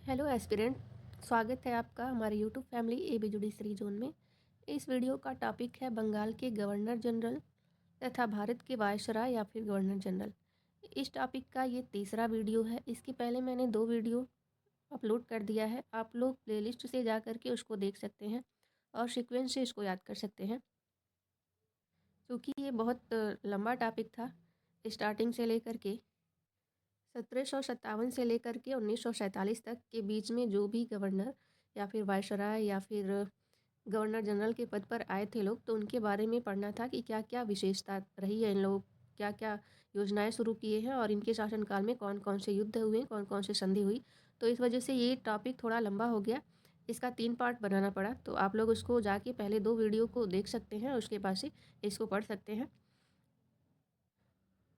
Hello aspirant, स्वागत है आपका हमारे YouTube family A B judiciary zone में। इस वीडियो का टॉपिक है बंगाल के गवर्नर जनरल तथा भारत के वायसराय या फिर गवर्नर जनरल। इस टॉपिक का ये तीसरा वीडियो है। इसके पहले मैंने 2 वीडियो अपलोड कर दिया है। आप लोग प्लेलिस्ट से जा कर के उसको देख सकते हैं और सीक्वेंस से इसको याद कर सकते हैं, क्योंकि ये बहुत लंबा टॉपिक था। स्टार्टिंग से लेकर के 1757 से लेकर के 1947 तक के बीच में जो भी गवर्नर या फिर वायसराय या फिर गवर्नर जनरल के पद पर आए थे लोग, तो उनके बारे में पढ़ना था कि क्या क्या विशेषता रही है, इन लोग क्या क्या योजनाएं शुरू किए हैं और इनके शासनकाल में कौन कौन से युद्ध हुए, कौन कौन से संधि हुई। तो इस वजह से ये टॉपिक थोड़ा लंबा हो गया, इसका 3 पार्ट बनाना पड़ा। तो आप लोग उसको जाके पहले 2 वीडियो को देख सकते हैं और उसके बाद से इसको पढ़ सकते हैं।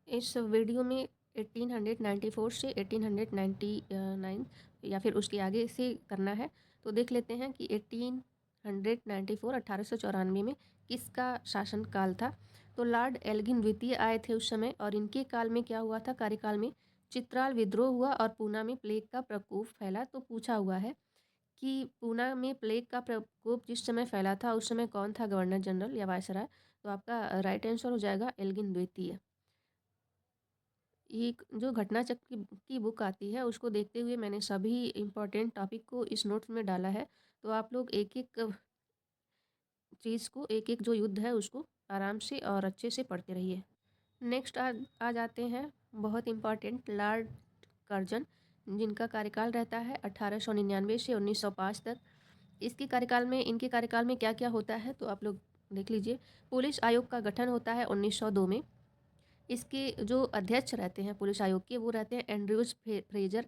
इस वीडियो में 1894 से 1899 या फिर उसके आगे से करना है। तो देख लेते हैं कि 1894 1894 में किसका शासनकाल था। तो लॉर्ड एल्गिन द्वितीय आए थे उस समय, और इनके काल में क्या हुआ था, कार्यकाल में चित्राल विद्रोह हुआ और पूना में प्लेग का प्रकोप फैला। तो पूछा हुआ है कि पूना में प्लेग का प्रकोप जिस समय फैला था उस समय कौन था गवर्नर जनरल या वायसराय। तो आपका राइट आंसर हो जाएगा एल्गिन द्वितीय। एक जो घटना चक्र की बुक आती है उसको देखते हुए मैंने सभी इम्पोर्टेंट टॉपिक को इस नोट्स में डाला है। तो आप लोग एक एक चीज़ को, एक एक जो युद्ध है उसको आराम से और अच्छे से पढ़ते रहिए। नेक्स्ट आ जाते हैं बहुत इम्पॉर्टेंट लॉर्ड कर्जन, जिनका कार्यकाल रहता है 1899 से 1905 तक। इनके कार्यकाल में क्या क्या होता है तो आप लोग देख लीजिए। पुलिस आयोग का गठन होता है 1902 में। इसके जो अध्यक्ष रहते हैं पुलिस आयोग के, वो रहते हैं एंड्रयूज फ्रेजर,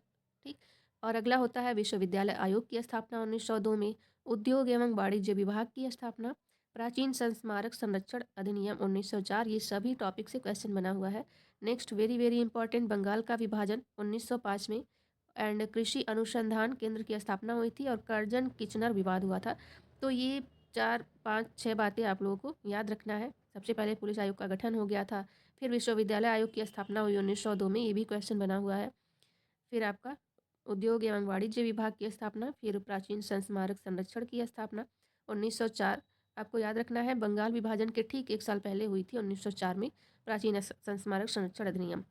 ठीक। और अगला होता है विश्वविद्यालय आयोग की स्थापना 1902 में। उद्योग एवं वाणिज्य विभाग की स्थापना। प्राचीन संस्मारक संरक्षण अधिनियम 1904। ये सभी टॉपिक से क्वेश्चन बना हुआ है। Next very very important, Bengal का विभाजन 1905 में। एंड कृषि अनुसंधान केंद्र की स्थापना हुई थी और कर्जन किचनर विवाद हुआ था। तो ये 4 5 6 बातें आप लोगों को याद रखना है। सबसे पहले पुलिस आयोग का गठन हो गया था, फिर विश्वविद्यालय आयोग की स्थापना हुई 1902 में, ये भी क्वेश्चन बना हुआ है। फिर आपका उद्योग एवं वाणिज्य विभाग की स्थापना, फिर प्राचीन संस्मारक संरक्षण की स्थापना 1904। आपको याद रखना है बंगाल विभाजन के ठीक 1 साल पहले हुई थी, 1904 में प्राचीन संस्मारक संरक्षण अधिनियम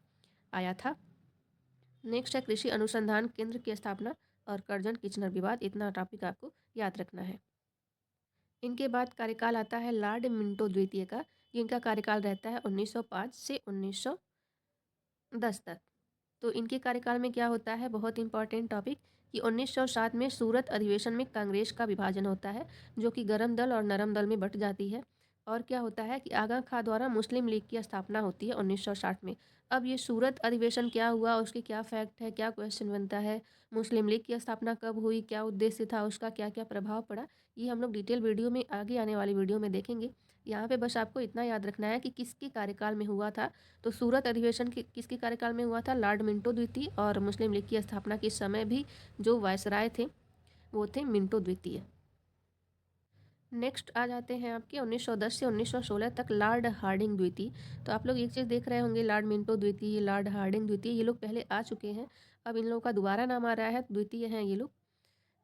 आया था। नेक्स्ट है कृषि अनुसंधान केंद्र की स्थापना और कर्जन किचनर विवाद। इतना टॉपिक आपको याद रखना है। इनके बाद कार्यकाल आता है लॉर्ड मिंटो द्वितीय का, जिनका कार्यकाल रहता है 1905 से 1910 तक। तो इनके कार्यकाल में क्या होता है, बहुत इंपॉर्टेंट टॉपिक, कि 1907 में सूरत अधिवेशन में कांग्रेस का विभाजन होता है, जो कि गरम दल और नरम दल में बट जाती है। और क्या होता है कि आगा खां द्वारा मुस्लिम लीग की स्थापना होती है 1960 में। अब ये सूरत अधिवेशन क्या हुआ, उसके क्या फैक्ट है, क्या क्वेश्चन बनता है, मुस्लिम लीग की स्थापना कब हुई, क्या उद्देश्य था उसका, क्या क्या प्रभाव पड़ा, ये हम लोग डिटेल वीडियो में आगे आने वाली वीडियो में देखेंगे। यहाँ पे बस आपको इतना याद रखना है कि किसके कार्यकाल में हुआ था। तो सूरत अधिवेशन किसके कार्यकाल में हुआ था, लॉर्ड मिंटो द्वितीय। और मुस्लिम लीग की स्थापना के समय भी जो वायसराय थे वो थे मिंटो द्वितीय। नेक्स्ट आ जाते हैं आपके 1910 से 1916 तक लॉर्ड हार्डिंग द्वितीय। तो आप लोग एक चीज़ देख रहे होंगे, लॉर्ड मिंटो द्वितीय, लॉर्ड हार्डिंग द्वितीय, ये लोग पहले आ चुके हैं, अब इन लोगों का दोबारा नाम आ रहा है, द्वितीय हैं ये लोग।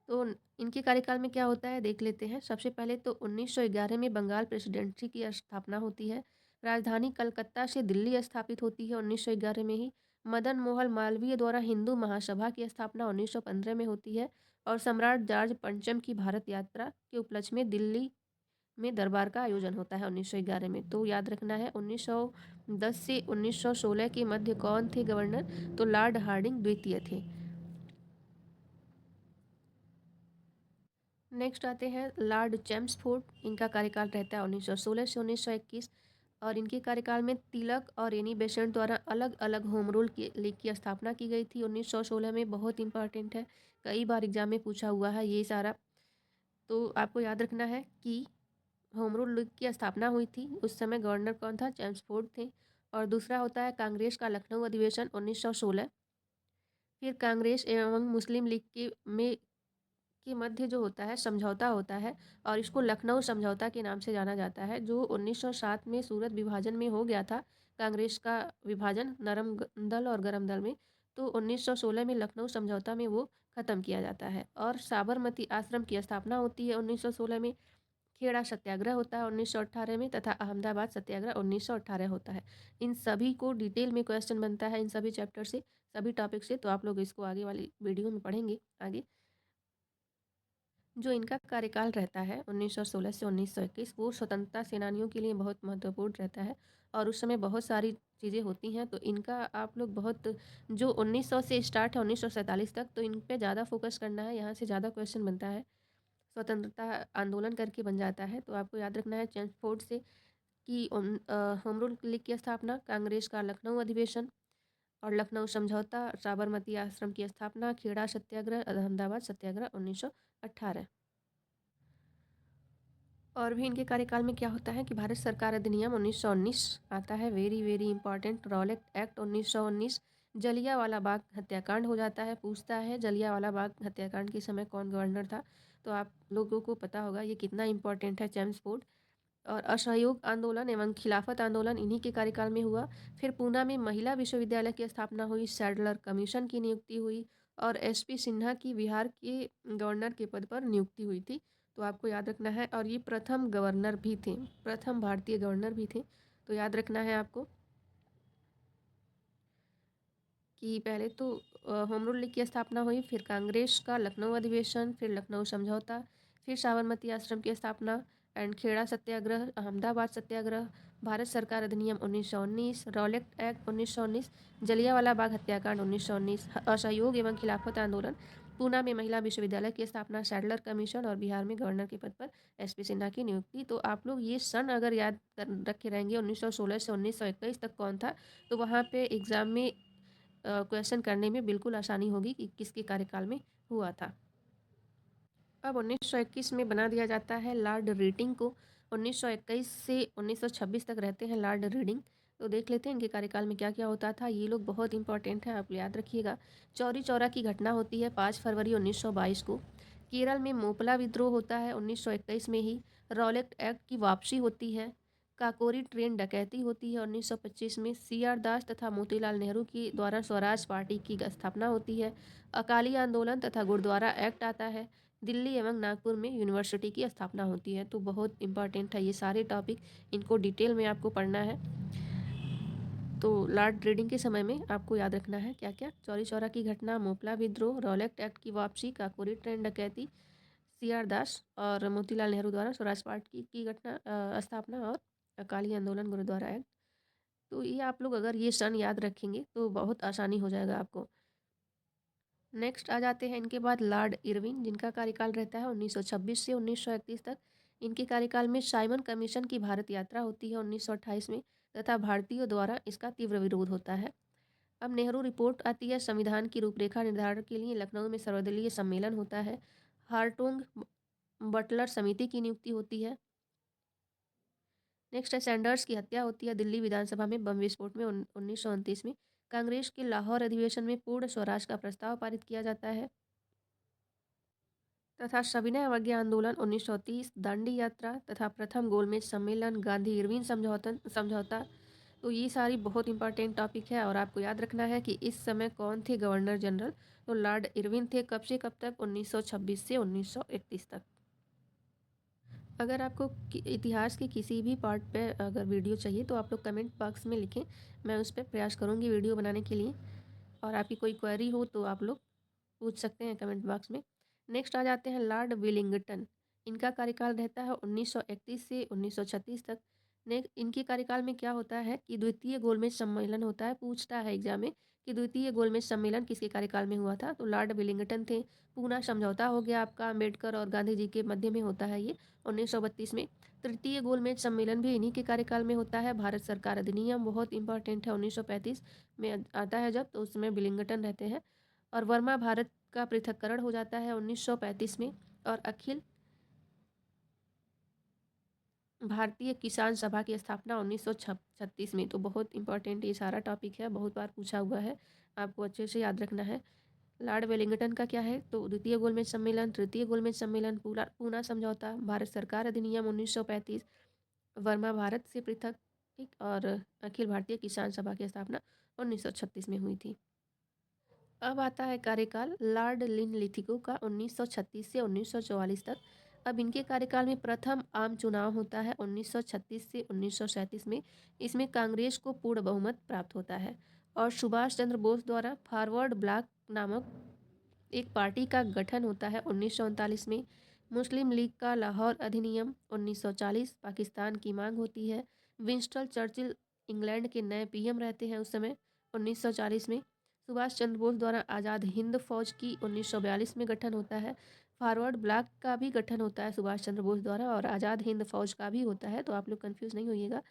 तो इनके कार्यकाल में क्या होता है देख लेते हैं। सबसे पहले तो 1911 में बंगाल प्रेसिडेंसी की स्थापना होती है। राजधानी कलकत्ता से दिल्ली स्थापित होती है 1911 में ही। मदन मोहन मालवीय द्वारा हिंदू महासभा की स्थापना 1915 में होती है। और सम्राट जॉर्ज पंचम की भारत यात्रा के उपलक्ष्य में दिल्ली में दरबार का आयोजन होता है 1911 में। तो याद रखना है 1910 से 1916 के मध्य कौन थे गवर्नर, तो लॉर्ड हार्डिंग द्वितीय थे। नेक्स्ट आते हैं लॉर्ड चेम्सफोर्ड, इनका कार्यकाल रहता है 1916 से 1921। और इनके कार्यकाल में तिलक और एनी बेसेंट द्वारा अलग अलग होम रूल लीग की स्थापना की गई थी 1916 में। बहुत इंपॉर्टेंट है, कई बार एग्जाम में पूछा हुआ है ये सारा। तो आपको याद रखना है कि होम रूल लीग की स्थापना हुई थी, उस समय गवर्नर कौन था, चेम्सफोर्ड थे। और दूसरा होता है कांग्रेस का लखनऊ अधिवेशन 1916। फिर कांग्रेस एवं मुस्लिम लीग के मध्य जो होता है समझौता होता है, और इसको लखनऊ समझौता के नाम से जाना जाता है, जो 1907 में सूरत विभाजन में हो गया था। कांग्रेस का विभाजन नरम दल और गरम दल में। तो 1916 में लखनऊ समझौता में वो ख़त्म किया जाता है। और साबरमती आश्रम की स्थापना होती है 1916 में। खेड़ा सत्याग्रह होता है 1918 में तथा अहमदाबाद सत्याग्रह 1918 होता है। इन सभी को डिटेल में क्वेश्चन बनता है इन सभी चैप्टर से, सभी टॉपिक से, तो आप लोग इसको आगे वाली वीडियो में पढ़ेंगे आगे। जो इनका कार्यकाल रहता है 1916 से 1921, वो स्वतंत्रता सेनानियों के लिए बहुत महत्वपूर्ण रहता है और उस समय बहुत सारी चीज़ें होती हैं, तो इनका आप लोग बहुत, जो 1900 से स्टार्ट है 1947 तक, तो इन पे ज़्यादा फोकस करना है, यहाँ से ज़्यादा क्वेश्चन बनता है। स्वतंत्रता आंदोलन करके बन जाता है, तो आपको याद रखना है चेम्सफोर्ड से कि होम रूल लीग की स्थापना, कांग्रेस का लखनऊ अधिवेशन और लखनऊ समझौता, साबरमती आश्रम की स्थापना, खेड़ा सत्याग्रह, अहमदाबाद सत्याग्रह 1918। और भी इनके कार्यकाल में क्या होता है कि भारत सरकार अधिनियम 1919 आता है, very very important. Rowlatt act 1919, Jallianwala Bagh हत्याकांड हो जाता है, पूछता है जलियांवाला बाग हत्याकांड के समय कौन गवर्नर था, तो आप लोगों को पता होगा ये कितना इंपॉर्टेंट है चेम्सफोर्ड। और असहयोग आंदोलन एवं खिलाफत आंदोलन इन्हीं के कार्यकाल में हुआ। फिर पूना में महिला विश्वविद्यालय की स्थापना हुई, सैडलर कमीशन की नियुक्ति हुई और एसपी सिन्हा की बिहार के गवर्नर के पद पर नियुक्ति हुई थी, तो आपको याद रखना है। और ये प्रथम गवर्नर भी थे, प्रथम भारतीय गवर्नर भी थे, तो याद रखना है आपको कि पहले तो होम रूल लीग की स्थापना हुई, फिर कांग्रेस का लखनऊ अधिवेशन, फिर लखनऊ समझौता, फिर साबरमती आश्रम की स्थापना एंड खेड़ा सत्याग्रह, अहमदाबाद सत्याग्रह, भारत सरकार अधिनियम 1919, रॉलेट एक्ट 1919, जलियांवाला बाग हत्याकांड 1919, असहयोग एवं खिलाफत आंदोलन, पूना में महिला विश्वविद्यालय की स्थापना, सैडलर कमीशन और बिहार में गवर्नर के पद पर एसपी सिन्हा की नियुक्ति। तो आप लोग ये सन अगर याद रखे रहेंगे 1916 से 1921 तक कौन था, तो वहाँ पे एग्ज़ाम में क्वेश्चन करने में बिल्कुल आसानी होगी कि किसके कार्यकाल में हुआ था। अब 1921 में बना दिया जाता है लॉर्ड रीडिंग को। 1921 से 1926 तक रहते हैं लॉर्ड रीडिंग। तो देख लेते हैं इनके कार्यकाल में क्या क्या होता था। ये लोग बहुत इंपॉर्टेंट हैं, आप याद रखिएगा। चौरी चौरा की घटना होती है 5 फरवरी 1922 को। केरल में मोपला विद्रोह होता है 1921 में ही। रॉलेट एक्ट की वापसी होती है। काकोरी ट्रेन डकैती होती है 1925 में। CR दास तथा मोतीलाल नेहरू की द्वारा स्वराज पार्टी की स्थापना होती है। अकाली आंदोलन तथा गुरुद्वारा एक्ट आता है। दिल्ली एवं नागपुर में यूनिवर्सिटी की स्थापना होती है। तो बहुत इंपॉर्टेंट है ये सारे टॉपिक, इनको डिटेल में आपको पढ़ना है। तो लॉर्ड रीडिंग के समय में आपको याद रखना है क्या क्या, चौरी चौरा की घटना, मोपला विद्रोह, रॉलेट एक्ट की वापसी, काकोरी ट्रेन डकैती, CR दास और मोतीलाल नेहरू द्वारा स्वराज पार्टी की घटना स्थापना और अकाली आंदोलन गुरुद्वारा एक्ट। तो ये आप लोग अगर ये सन याद रखेंगे तो बहुत आसानी हो जाएगा आपको। नेक्स्ट आ जाते हैं इनके बाद लॉर्ड इरविन, जिनका कार्यकाल रहता है 1926 से 1931 तक। इनके कार्यकाल में साइमन कमीशन की भारत यात्रा होती है 1928 में तथा भारतीयों द्वारा इसका तीव्र विरोध होता है। अब नेहरू रिपोर्ट आती है, संविधान की रूपरेखा निर्धारण के लिए लखनऊ में सर्वदलीय सम्मेलन होता है। हार्टोंग बटलर समिति की नियुक्ति होती है। नेक्स्ट है सैंडर्स की हत्या होती है दिल्ली विधानसभा में बम विस्फोट में 1929 में। कांग्रेस के लाहौर अधिवेशन में पूर्ण स्वराज का प्रस्ताव पारित किया जाता है तथा सविनय अवज्ञा आंदोलन 1930, दांडी यात्रा तथा प्रथम गोलमेज सम्मेलन, गांधी इरविन समझौता। तो ये सारी बहुत इंपॉर्टेंट टॉपिक है और आपको याद रखना है कि इस समय कौन थे गवर्नर जनरल, तो लॉर्ड इरविन थे। कब से कब तक, 1926 से 1931 तक। अगर आपको इतिहास के किसी भी पार्ट पे अगर वीडियो चाहिए तो आप लोग कमेंट बॉक्स में लिखें, मैं उस पर प्रयास करूँगी वीडियो बनाने के लिए। और आपकी कोई क्वेरी हो तो आप लोग पूछ सकते हैं कमेंट बॉक्स में। नेक्स्ट आ जाते हैं लॉर्ड विलिंगटन। इनका कार्यकाल रहता है 1931 से 1936 तक। नेक्स्ट इनके कार्यकाल में क्या होता है कि द्वितीय गोलमेज सम्मेलन होता है, पूछता है एग्जाम में कि द्वितीय गोलमेज सम्मेलन किसके कार्यकाल में हुआ था, तो लॉर्ड विलिंगटन थे। पूना समझौता हो गया आपका, अम्बेडकर और गांधी जी के मध्य में होता है ये 1932 में। तृतीय गोलमेज सम्मेलन भी इन्हीं के कार्यकाल में होता है। भारत सरकार अधिनियम बहुत इंपॉर्टेंट है, 1935 में आता है जब, तो उसमें विलिंगटन रहते हैं। और वर्मा भारत का पृथक्करण हो जाता है 1935 में। और अखिल भारतीय किसान सभा की स्थापना 1936 में। तो बहुत इंपॉर्टेंट ये सारा टॉपिक है, बहुत बार पूछा हुआ है, आपको अच्छे से याद रखना है। लॉर्ड वेलिंगटन का क्या है, तो द्वितीय गोलमेज सम्मेलन, तृतीय गोलमेज सम्मेलन, पूना समझौता, भारत सरकार अधिनियम 1935, वर्मा भारत से पृथक, ठीक, और अखिल भारतीय किसान सभा की स्थापना 1936 में हुई थी। अब आता है कार्यकाल लॉर्ड लिनलिथिगो का 1936 से 1944 तक। अब इनके कार्यकाल में प्रथम आम चुनाव होता है 1936 से 1937 में। इसमें कांग्रेस को पूर्ण बहुमत प्राप्त होता है और सुभाष चंद्र बोस द्वारा फॉरवर्ड ब्लॉक नामक एक पार्टी का गठन होता है 1939 में। मुस्लिम लीग का लाहौर अधिनियम 1940, पाकिस्तान की मांग होती है। विंस्टन चर्चिल इंग्लैंड के नए पीएम रहते हैं उस समय 1940 में। सुभाष चंद्र बोस द्वारा आज़ाद हिंद फौज की 1942 में गठन होता है। फॉरवर्ड ब्लॉक का भी गठन होता है सुभाष चंद्र बोस द्वारा और आज़ाद हिंद फौज का भी होता है, तो आप लोग कंफ्यूज नहीं होइएगा।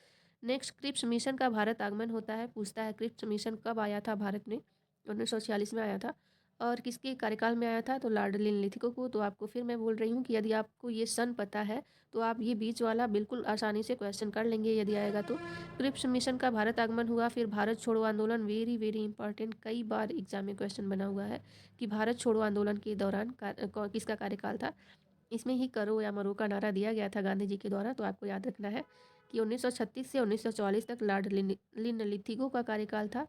नेक्स्ट, क्रिप्स मिशन का भारत आगमन होता है। पूछता है क्रिप्स मिशन कब आया था भारत में? 1946 में आया था। और किसके कार्यकाल में आया था? तो लॉर्ड लिनलिथिगो को। तो आपको फिर मैं बोल रही हूँ कि यदि आपको ये सन पता है तो आप ये बीच वाला बिल्कुल आसानी से क्वेश्चन कर लेंगे यदि आएगा तो। क्रिप्स मिशन का भारत आगमन हुआ। फिर भारत छोड़ो आंदोलन, वेरी वेरी इंपॉर्टेंट, कई बार एग्जाम में क्वेश्चन बना हुआ है कि भारत छोड़ो आंदोलन के दौरान किसका कार्यकाल था। इसमें ही करो या मरो का नारा दिया गया था गांधी जी के द्वारा। तो आपको याद रखना है कि 1936 से 1944 तक लॉर्ड लिनलिथिगो का कार्यकाल था।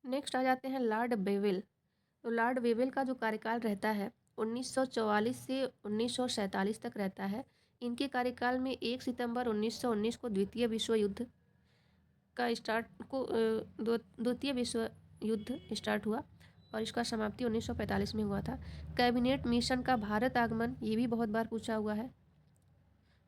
नेक्स्ट आ जाते हैं लॉर्ड बेवेल। तो लॉर्ड वेवेल का जो कार्यकाल रहता है 1944 से 1947 तक रहता है। इनके कार्यकाल में 1 सितंबर 1919 को द्वितीय विश्व युद्ध का स्टार्ट को द्वितीय विश्व युद्ध स्टार्ट हुआ और इसका समाप्ति 1945 में हुआ था। कैबिनेट मिशन का भारत आगमन, ये भी बहुत बार पूछा हुआ है।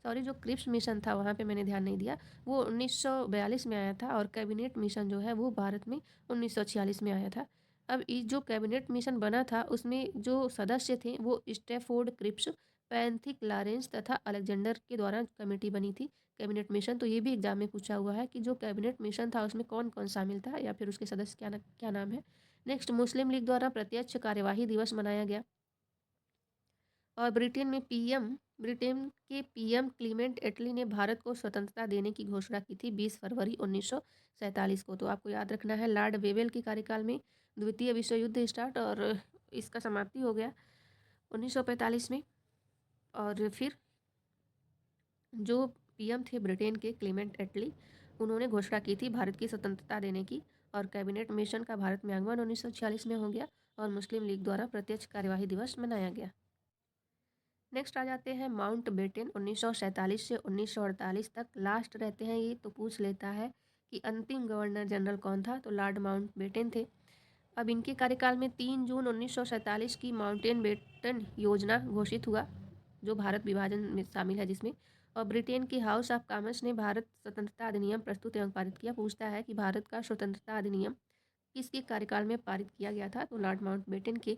सॉरी, जो क्रिप्स मिशन था वहाँ पे मैंने ध्यान नहीं दिया, वो 1942 में आया था और कैबिनेट मिशन जो है वो भारत में 1946 में आया था। अब इस जो कैबिनेट मिशन बना था उसमें जो सदस्य थे वो स्टेफोर्ड क्रिप्स, पैंथिक लॉरेंस तथा अलेक्जेंडर के द्वारा कमेटी बनी थी कैबिनेट मिशन। तो ये भी एग्जाम में पूछा हुआ है कि जो कैबिनेट मिशन था उसमें कौन कौन शामिल था या फिर उसके सदस्य क्या नाम है। नेक्स्ट, मुस्लिम लीग द्वारा प्रत्यक्ष कार्यवाही दिवस मनाया गया। और ब्रिटेन के पीएम क्लीमेंट एटली ने भारत को स्वतंत्रता देने की घोषणा की थी 20 फरवरी 1947 को। तो आपको याद रखना है लॉर्ड वेवेल के कार्यकाल में द्वितीय विश्व युद्ध स्टार्ट और इसका समाप्ति हो गया 1945 में। और फिर जो पीएम थे ब्रिटेन के क्लीमेंट एटली, उन्होंने घोषणा की थी भारत की स्वतंत्रता देने की और कैबिनेट मिशन का भारत में आगमन 1946 में हो गया और मुस्लिम लीग द्वारा प्रत्यक्ष कार्यवाही दिवस मनाया गया। नेक्स्ट आ जाते हैं माउंट बेटन 1947 से 1948 तक लास्ट रहते हैं ये। तो पूछ लेता है कि अंतिम गवर्नर जनरल कौन था? तो लॉर्ड माउंट बेटन थे। अब इनके कार्यकाल में 3 जून 1947 की माउंटेन बेटन योजना घोषित हुआ जो भारत विभाजन में शामिल है जिसमें। और ब्रिटेन की हाउस ऑफ कॉमन्स ने भारत स्वतंत्रता अधिनियम प्रस्तुत एवं पारित किया। पूछता है कि भारत का स्वतंत्रता अधिनियम किसके कार्यकाल में पारित किया गया था? तो लॉर्ड माउंट बेटन के।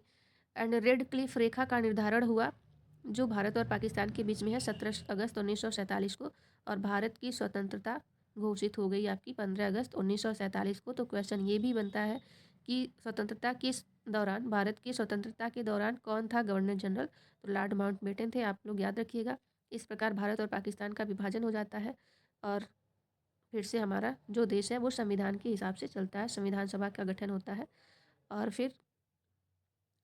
एंड रेड क्लिफ रेखा का निर्धारण हुआ जो भारत और पाकिस्तान के बीच में है 17 अगस्त 1947 को। और भारत की स्वतंत्रता घोषित हो गई आपकी 15 अगस्त 1947 को। तो क्वेश्चन ये भी बनता है कि स्वतंत्रता किस दौरान, भारत की स्वतंत्रता के दौरान कौन था गवर्नर जनरल? तो लॉर्ड माउंट बेटन थे, आप लोग याद रखिएगा। इस प्रकार भारत और पाकिस्तान का विभाजन हो जाता है और फिर से हमारा जो देश है वो संविधान के हिसाब से चलता है, संविधान सभा का गठन होता है और फिर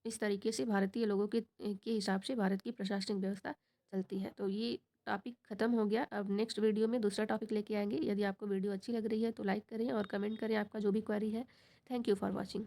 इस तरीके से भारतीय लोगों के हिसाब से भारत की प्रशासनिक व्यवस्था चलती है। तो ये टॉपिक ख़त्म हो गया। अब नेक्स्ट वीडियो में दूसरा टॉपिक लेके आएंगे। यदि आपको वीडियो अच्छी लग रही है तो लाइक करें और कमेंट करें आपका जो भी क्वेरी है। Thank you for watching.